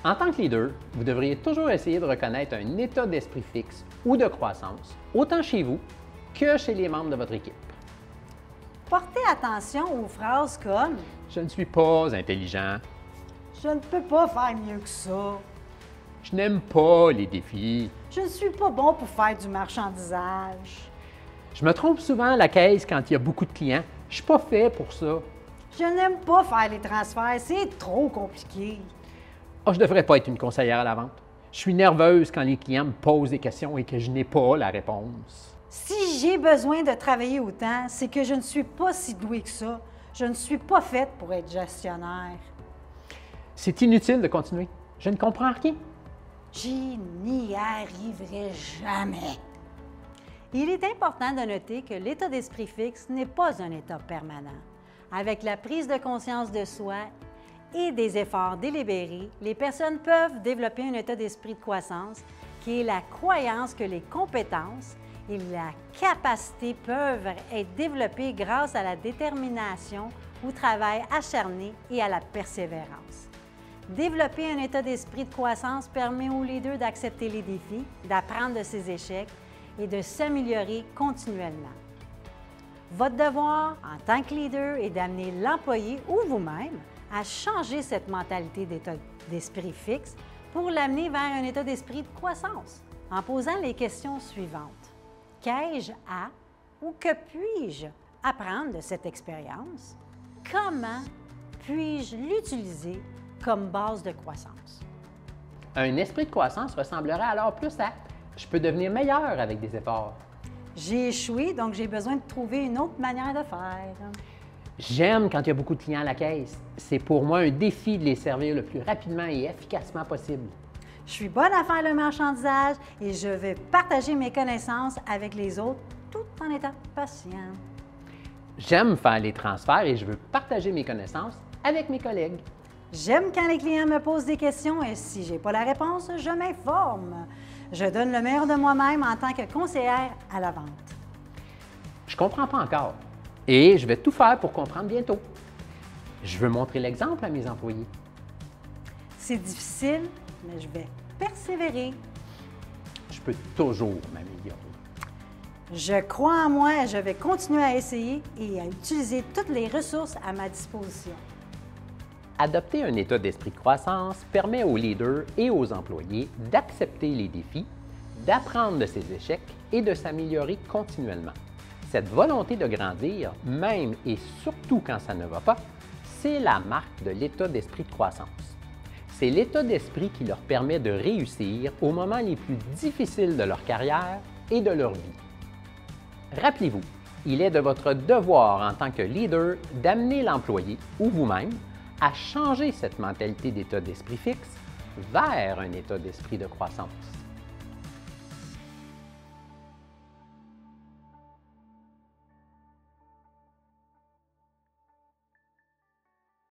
En tant que leader, vous devriez toujours essayer de reconnaître un état d'esprit fixe ou de croissance, autant chez vous que chez les membres de votre équipe. Portez attention aux phrases comme « Je ne suis pas intelligent »,« Je ne peux pas faire mieux que ça »,« Je n'aime pas les défis »,« Je ne suis pas bon pour faire du marchandisage »,« Je me trompe souvent à la caisse quand il y a beaucoup de clients. Je ne suis pas fait pour ça. » Je n'aime pas faire les transferts, c'est trop compliqué. « Ah, je ne devrais pas être une conseillère à la vente. Je suis nerveuse quand les clients me posent des questions et que je n'ai pas la réponse. » Si j'ai besoin de travailler autant, c'est que je ne suis pas si douée que ça. Je ne suis pas faite pour être gestionnaire. C'est inutile de continuer. Je ne comprends rien. Je n'y arriverai jamais. Il est important de noter que l'état d'esprit fixe n'est pas un état permanent. Avec la prise de conscience de soi et des efforts délibérés, les personnes peuvent développer un état d'esprit de croissance qui est la croyance que les compétences et la capacité peuvent être développées grâce à la détermination, au travail acharné et à la persévérance. Développer un état d'esprit de croissance permet aux leaders d'accepter les défis, d'apprendre de ses échecs et de s'améliorer continuellement. Votre devoir en tant que leader est d'amener l'employé ou vous-même à changer cette mentalité d'état d'esprit fixe pour l'amener vers un état d'esprit de croissance en posant les questions suivantes. Qu'ai-je à ou que puis-je apprendre de cette expérience? Comment puis-je l'utiliser comme base de croissance? Un esprit de croissance ressemblerait alors plus à « je peux devenir meilleur avec des efforts ». J'ai échoué, donc j'ai besoin de trouver une autre manière de faire. J'aime quand il y a beaucoup de clients à la caisse. C'est pour moi un défi de les servir le plus rapidement et efficacement possible. Je suis bonne à faire le marchandisage et je vais partager mes connaissances avec les autres tout en étant patient. J'aime faire les transferts et je veux partager mes connaissances avec mes collègues. J'aime quand les clients me posent des questions et si je n'ai pas la réponse, je m'informe. Je donne le meilleur de moi-même en tant que conseillère à la vente. Je ne comprends pas encore et je vais tout faire pour comprendre bientôt. Je veux montrer l'exemple à mes employés. C'est difficile, mais je vais persévérer. Je peux toujours m'améliorer. Je crois en moi et je vais continuer à essayer et à utiliser toutes les ressources à ma disposition. Adopter un état d'esprit de croissance permet aux leaders et aux employés d'accepter les défis, d'apprendre de ses échecs et de s'améliorer continuellement. Cette volonté de grandir, même et surtout quand ça ne va pas, c'est la marque de l'état d'esprit de croissance. C'est l'état d'esprit qui leur permet de réussir aux moments les plus difficiles de leur carrière et de leur vie. Rappelez-vous, il est de votre devoir en tant que leader d'amener l'employé ou vous-même à changer cette mentalité d'état d'esprit fixe vers un état d'esprit de croissance.